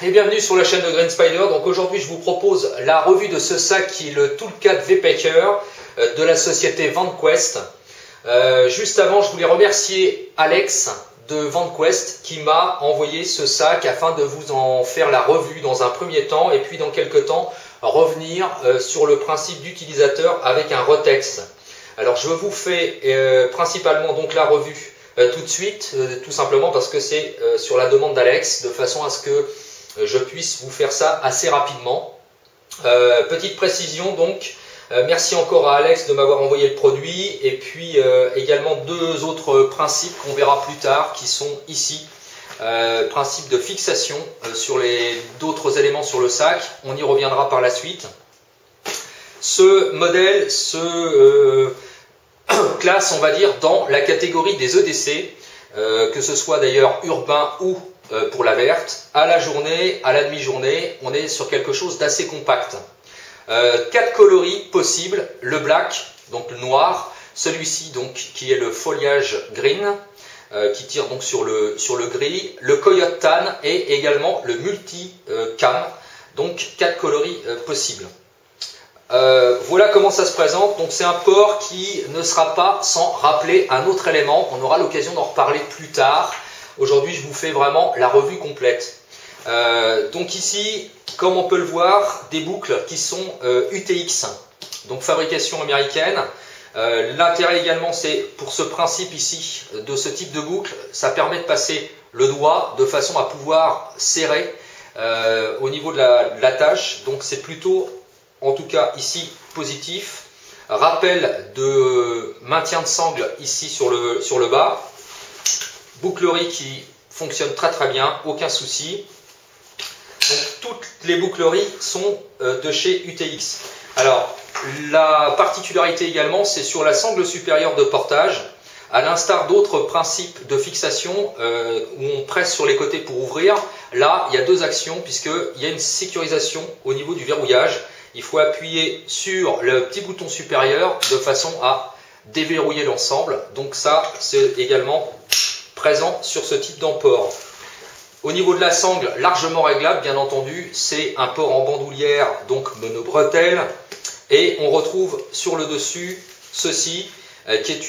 et bienvenue sur la chaîne de Green Spider. Donc aujourd'hui je vous propose la revue de ce sac qui est le Toolcat V-Packer de la société VanQuest. Juste avant, je voulais remercier Alex de VanQuest qui m'a envoyé ce sac afin de vous en faire la revue dans un premier temps et puis dans quelques temps revenir sur le principe d'utilisateur avec un Rotex. Alors je vous fais principalement donc la revue tout de suite, tout simplement parce que c'est sur la demande d'Alex, de façon à ce que je puisse vous faire ça assez rapidement. Petite précision donc, merci encore à Alex de m'avoir envoyé le produit, et puis également deux autres principes qu'on verra plus tard qui sont ici. Principe de fixation sur d'autres éléments sur le sac, on y reviendra par la suite. Ce modèle classe, on va dire, dans la catégorie des EDC, que ce soit d'ailleurs urbain ou pour la verte, à la journée, à la demi-journée, on est sur quelque chose d'assez compact. 4 coloris possibles, le black, donc le noir, celui-ci donc qui est le foliage green, qui tire donc sur le gris, le coyote tan et également le multi cam, donc 4 coloris possibles. Voilà comment ça se présente. Donc c'est un port qui ne sera pas sans rappeler un autre élément. On aura l'occasion d'en reparler plus tard. Aujourd'hui je vous fais vraiment la revue complète. Donc ici, comme on peut le voir, des boucles qui sont UTX, donc fabrication américaine. L'intérêt également, c'est pour ce principe ici de ce type de boucle, ça permet de passer le doigt de façon à pouvoir serrer au niveau de l'attache. Donc c'est plutôt, en tout cas ici, positif. Rappel de maintien de sangle ici sur le bas. Bouclerie qui fonctionne très très bien, aucun souci. Donc toutes les boucleries sont de chez UTX. Alors la particularité également, c'est sur la sangle supérieure de portage. À l'instar d'autres principes de fixation où on presse sur les côtés pour ouvrir, là il y a deux actions puisqu'il y a une sécurisation au niveau du verrouillage. Il faut appuyer sur le petit bouton supérieur de façon à déverrouiller l'ensemble. Donc ça, c'est également présent sur ce type d'emport. Au niveau de la sangle, largement réglable, bien entendu, c'est un port en bandoulière, donc monobretelle. Et on retrouve sur le dessus ceci, qui est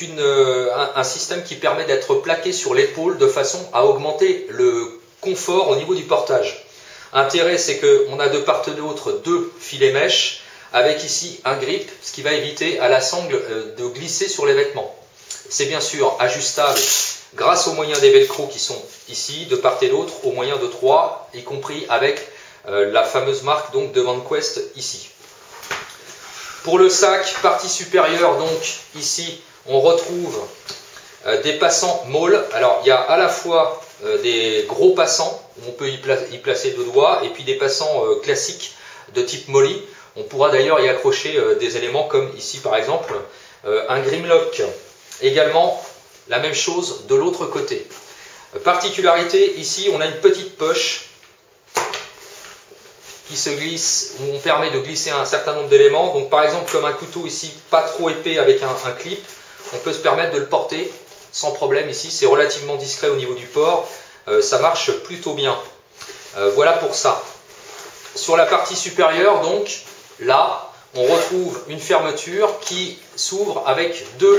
un système qui permet d'être plaqué sur l'épaule de façon à augmenter le confort au niveau du portage. Intérêt, c'est qu'on a de part et d'autre deux filets mèches avec ici un grip, ce qui va éviter à la sangle de glisser sur les vêtements. C'est bien sûr ajustable grâce aux moyens des velcro qui sont ici, de part et d'autre, au moyen de 3, y compris avec la fameuse marque donc, de VanQuest ici. Pour le sac, partie supérieure, donc ici, on retrouve des passants Maule. Alors, il y a à la fois des gros passants, où on peut y placer deux doigts, et puis des passants classiques de type Molly. On pourra d'ailleurs y accrocher des éléments comme ici, par exemple, un Grimlock. Également, la même chose de l'autre côté. Particularité, ici, on a une petite poche qui se glisse, où on permet de glisser un certain nombre d'éléments. Donc par exemple, comme un couteau ici, pas trop épais avec un clip, on peut se permettre de le porter sans problème ici. C'est relativement discret au niveau du port, ça marche plutôt bien. Voilà pour ça. Sur la partie supérieure, donc, là, on retrouve une fermeture qui s'ouvre avec deux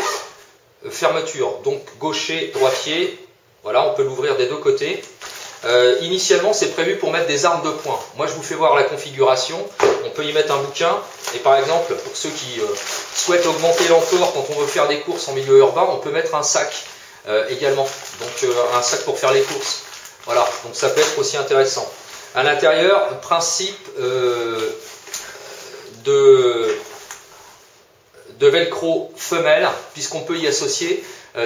fermetures, donc gaucher, droitier. Voilà, on peut l'ouvrir des deux côtés. Initialement, c'est prévu pour mettre des armes de poing. Moi, je vous fais voir la configuration. On peut y mettre un bouquin. Et par exemple, pour ceux qui souhaitent augmenter l'emport quand on veut faire des courses en milieu urbain, on peut mettre un sac également. Donc, un sac pour faire les courses. Voilà, donc ça peut être aussi intéressant. À l'intérieur, principe de velcro femelle, puisqu'on peut y associer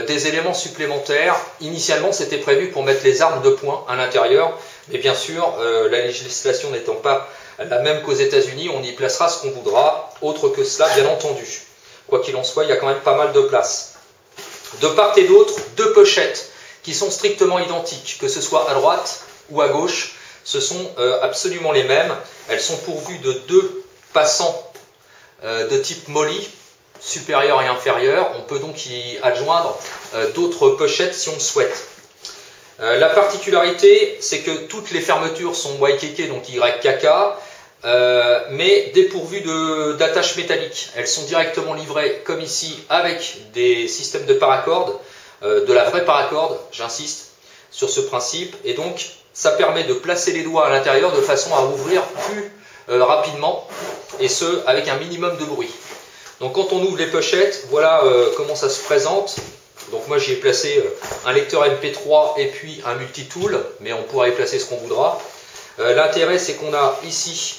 des éléments supplémentaires. Initialement, c'était prévu pour mettre les armes de poing à l'intérieur, mais bien sûr, la législation n'étant pas la même qu'aux États-Unis, on y placera ce qu'on voudra, autre que cela, bien entendu. Quoi qu'il en soit, il y a quand même pas mal de place. De part et d'autre, deux pochettes qui sont strictement identiques, que ce soit à droite ou à gauche, ce sont absolument les mêmes. Elles sont pourvues de deux passants de type Molly, supérieur et inférieur. On peut donc y adjoindre d'autres pochettes si on le souhaite. La particularité, c'est que toutes les fermetures sont YKK, donc YKK, mais dépourvues d'attaches métalliques. Elles sont directement livrées, comme ici, avec des systèmes de paracorde, de la vraie paracorde, j'insiste sur ce principe, et donc ça permet de placer les doigts à l'intérieur de façon à ouvrir plus rapidement, et ce, avec un minimum de bruit. Donc quand on ouvre les pochettes, voilà comment ça se présente. Donc moi j'y ai placé un lecteur MP3 et puis un multitool, mais on pourra y placer ce qu'on voudra. L'intérêt, c'est qu'on a ici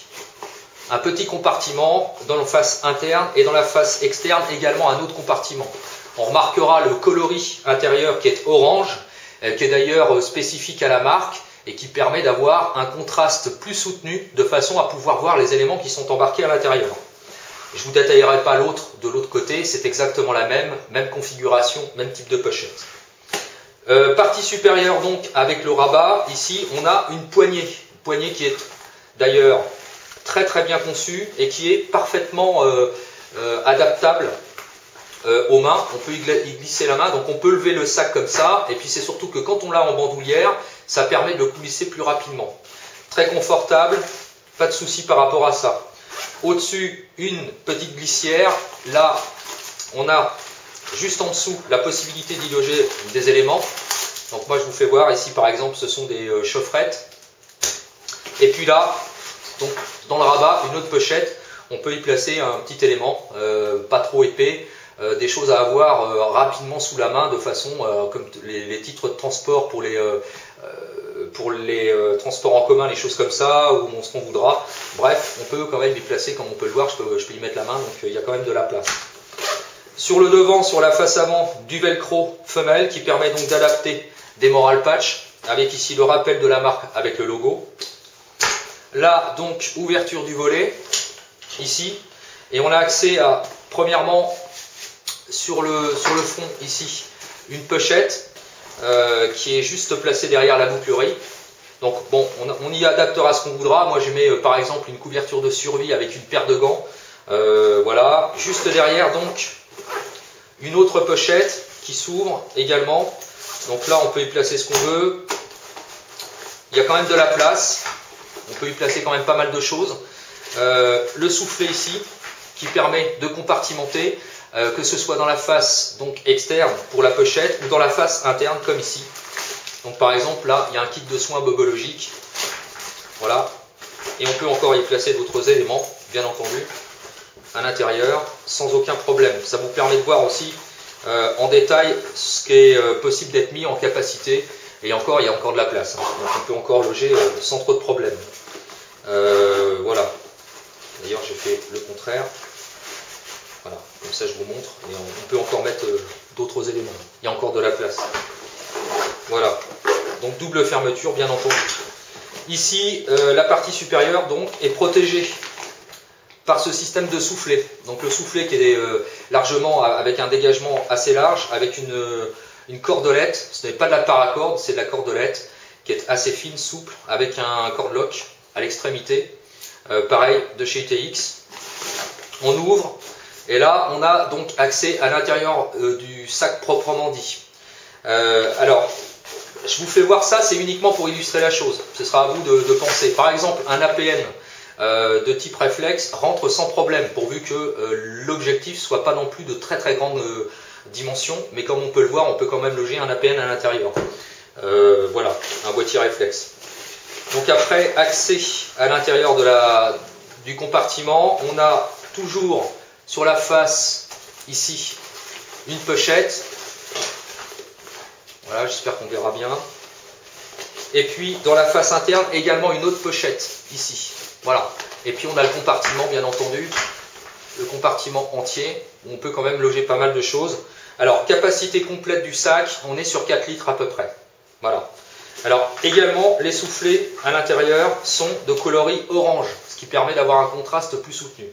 un petit compartiment dans la face interne et dans la face externe également un autre compartiment. On remarquera le coloris intérieur qui est orange, qui est d'ailleurs spécifique à la marque et qui permet d'avoir un contraste plus soutenu de façon à pouvoir voir les éléments qui sont embarqués à l'intérieur. Je ne vous détaillerai pas l'autre de l'autre côté, c'est exactement la même configuration, même type de pochette. Partie supérieure donc avec le rabat, ici on a une poignée qui est d'ailleurs très très bien conçue et qui est parfaitement adaptable aux mains. On peut y glisser la main, donc on peut lever le sac comme ça, et puis c'est surtout que quand on l'a en bandoulière, ça permet de le glisser plus rapidement. Très confortable, pas de souci par rapport à ça. Au-dessus, une petite glissière. Là, on a juste en dessous la possibilité d'y loger des éléments. Donc moi, je vous fais voir. Ici, par exemple, ce sont des chaufferettes. Et puis là, donc, dans le rabat, une autre pochette. On peut y placer un petit élément, pas trop épais, des choses à avoir rapidement sous la main, de façon, comme les titres de transport pour les transports en commun, les choses comme ça, ou ce qu'on voudra. Bref, on peut quand même y placer, comme on peut le voir, je peux y mettre la main, donc il y a quand même de la place. Sur le devant, sur la face avant, du velcro femelle qui permet donc d'adapter des moral patch, avec ici le rappel de la marque avec le logo. Là, donc, ouverture du volet, ici, et on a accès à, premièrement, sur le fond, ici, une pochette, qui est juste placé derrière la bouclerie. Donc bon, on y adaptera ce qu'on voudra. Moi je mets par exemple une couverture de survie avec une paire de gants. Voilà, juste derrière donc une autre pochette qui s'ouvre également. Donc là on peut y placer ce qu'on veut. Il y a quand même de la place. On peut y placer quand même pas mal de choses. Le soufflet ici qui permet de compartimenter. Que ce soit dans la face donc externe pour la pochette ou dans la face interne comme ici. Donc par exemple là il y a un kit de soins bobologiques, voilà, et on peut encore y placer d'autres éléments bien entendu à l'intérieur sans aucun problème. Ça vous permet de voir aussi en détail ce qui est possible d'être mis en capacité, et encore il y a encore de la place, hein. Donc on peut encore loger sans trop de problème. Voilà, d'ailleurs j'ai fait le contraire. Voilà, comme ça je vous montre, et on peut encore mettre d'autres éléments. Il y a encore de la place. Voilà, donc double fermeture bien entendu. Ici, la partie supérieure donc est protégée par ce système de soufflet. Donc le soufflet qui est largement avec un dégagement assez large, avec une cordelette. Ce n'est pas de la paracorde, c'est de la cordelette qui est assez fine, souple, avec un cord lock à l'extrémité. Pareil de chez ITX. On ouvre. Et là, on a donc accès à l'intérieur du sac proprement dit. Alors, je vous fais voir ça, c'est uniquement pour illustrer la chose. Ce sera à vous de penser. Par exemple, un APN de type réflexe rentre sans problème, pourvu que l'objectif soit pas non plus de très très grande dimension. Mais comme on peut le voir, on peut quand même loger un APN à l'intérieur. Voilà, un boîtier réflexe. Donc après, accès à l'intérieur du compartiment, on a toujours... Sur la face, ici, une pochette. Voilà, j'espère qu'on verra bien. Et puis, dans la face interne, également une autre pochette, ici. Voilà. Et puis, on a le compartiment, bien entendu. Le compartiment entier, où on peut quand même loger pas mal de choses. Alors, capacité complète du sac, on est sur 4 litres à peu près. Voilà. Alors, également, les soufflets à l'intérieur sont de coloris orange, ce qui permet d'avoir un contraste plus soutenu.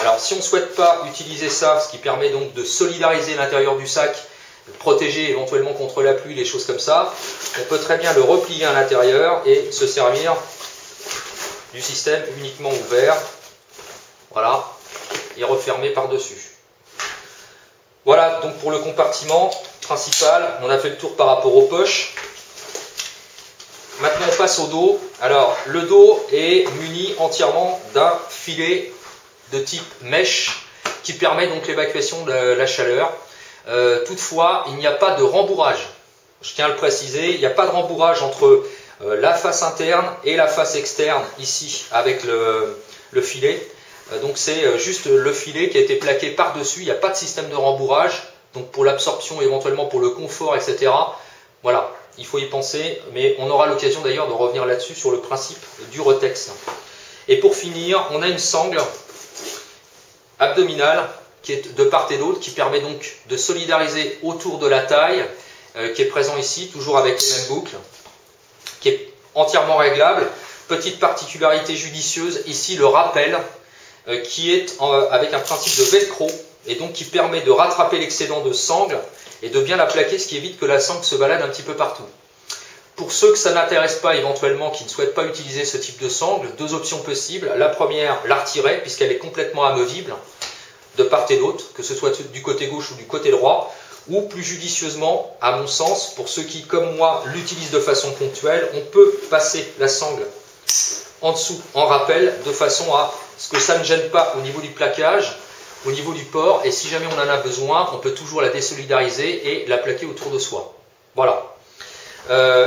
Alors si on ne souhaite pas utiliser ça, ce qui permet donc de solidariser l'intérieur du sac, de protéger éventuellement contre la pluie, les choses comme ça, on peut très bien le replier à l'intérieur et se servir du système uniquement ouvert, voilà, et refermé par-dessus. Voilà donc pour le compartiment principal, on a fait le tour par rapport aux poches. Maintenant on passe au dos. Alors le dos est muni entièrement d'un filet de type mèche qui permet donc l'évacuation de la chaleur. Toutefois, il n'y a pas de rembourrage. Je tiens à le préciser, il n'y a pas de rembourrage entre la face interne et la face externe ici avec le filet. Donc c'est juste le filet qui a été plaqué par-dessus, il n'y a pas de système de rembourrage. Donc pour l'absorption, éventuellement pour le confort, etc. Voilà, il faut y penser, mais on aura l'occasion d'ailleurs de revenir là-dessus sur le principe du Rotex. Et pour finir, on a une sangle abdominale qui est de part et d'autre, qui permet donc de solidariser autour de la taille, qui est présent ici, toujours avec les mêmes boucles, qui est entièrement réglable. Petite particularité judicieuse, ici le rappel, qui est avec un principe de velcro, et donc qui permet de rattraper l'excédent de sangle et de bien la plaquer, ce qui évite que la sangle se balade un petit peu partout. Pour ceux que ça n'intéresse pas éventuellement, qui ne souhaitent pas utiliser ce type de sangle, deux options possibles. La première, la retirer, puisqu'elle est complètement amovible, de part et d'autre, que ce soit du côté gauche ou du côté droit, ou plus judicieusement, à mon sens, pour ceux qui, comme moi, l'utilisent de façon ponctuelle, on peut passer la sangle en dessous, en rappel, de façon à ce que ça ne gêne pas au niveau du plaquage, au niveau du port, et si jamais on en a besoin, on peut toujours la désolidariser et la plaquer autour de soi. Voilà.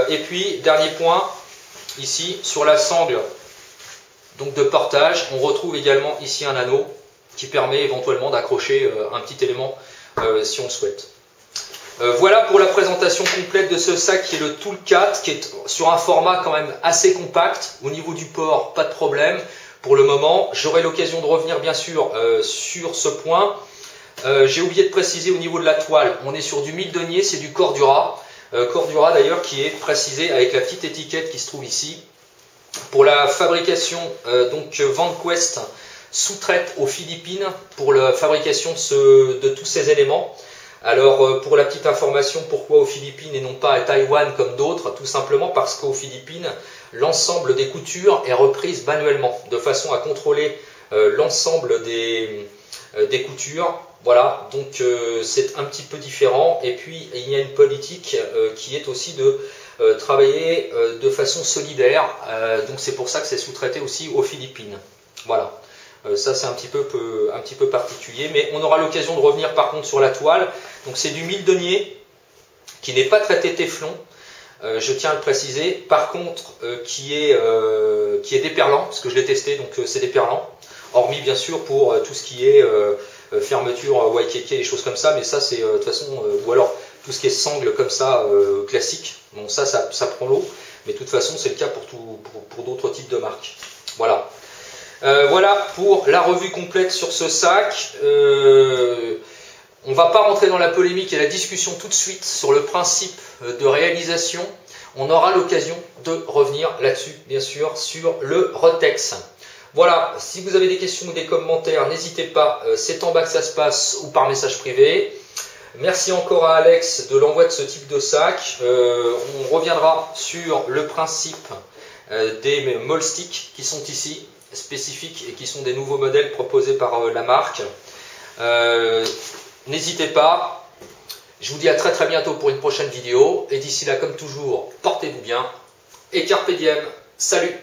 Et puis, dernier point, ici, sur la sangle donc de portage, on retrouve également ici un anneau qui permet éventuellement d'accrocher un petit élément si on le souhaite. Voilà pour la présentation complète de ce sac qui est le Tool 4, qui est sur un format quand même assez compact. Au niveau du port, pas de problème pour le moment. J'aurai l'occasion de revenir bien sûr sur ce point. J'ai oublié de préciser au niveau de la toile, on est sur du 1000 deniers, c'est du Cordura. Cordura d'ailleurs qui est précisé avec la petite étiquette qui se trouve ici. Pour la fabrication, donc VanQuest sous-traite aux Philippines pour la fabrication de tous ces éléments. Alors pour la petite information, pourquoi aux Philippines et non pas à Taïwan comme d'autres? Tout simplement parce qu'aux Philippines, l'ensemble des coutures est reprise manuellement, de façon à contrôler l'ensemble des coutures. Voilà, donc c'est un petit peu différent. Et puis il y a une politique qui est aussi de travailler de façon solidaire. Donc c'est pour ça que c'est sous-traité aussi aux Philippines. Voilà. Ça c'est un petit peu particulier, mais on aura l'occasion de revenir par contre sur la toile. Donc c'est du 1000 deniers qui n'est pas traité téflon, je tiens à le préciser. Par contre qui est déperlant, parce que je l'ai testé, donc c'est déperlant. Hormis bien sûr pour tout ce qui est fermeture Waikiki et choses comme ça, mais ça c'est de toute façon, ou alors tout ce qui est sangle comme ça classique. Bon ça prend l'eau, mais de toute façon c'est le cas pour d'autres types de marques. Voilà. Voilà pour la revue complète sur ce sac. On ne va pas rentrer dans la polémique et la discussion tout de suite sur le principe de réalisation. On aura l'occasion de revenir là-dessus, bien sûr, sur le Rotex. Voilà, si vous avez des questions ou des commentaires, n'hésitez pas, c'est en bas que ça se passe ou par message privé. Merci encore à Alex de l'envoi de ce type de sac. On reviendra sur le principe des Molstick qui sont ici, spécifiques et qui sont des nouveaux modèles proposés par la marque. N'hésitez pas, je vous dis à très très bientôt pour une prochaine vidéo et d'ici là comme toujours portez-vous bien et carpe diem, salut.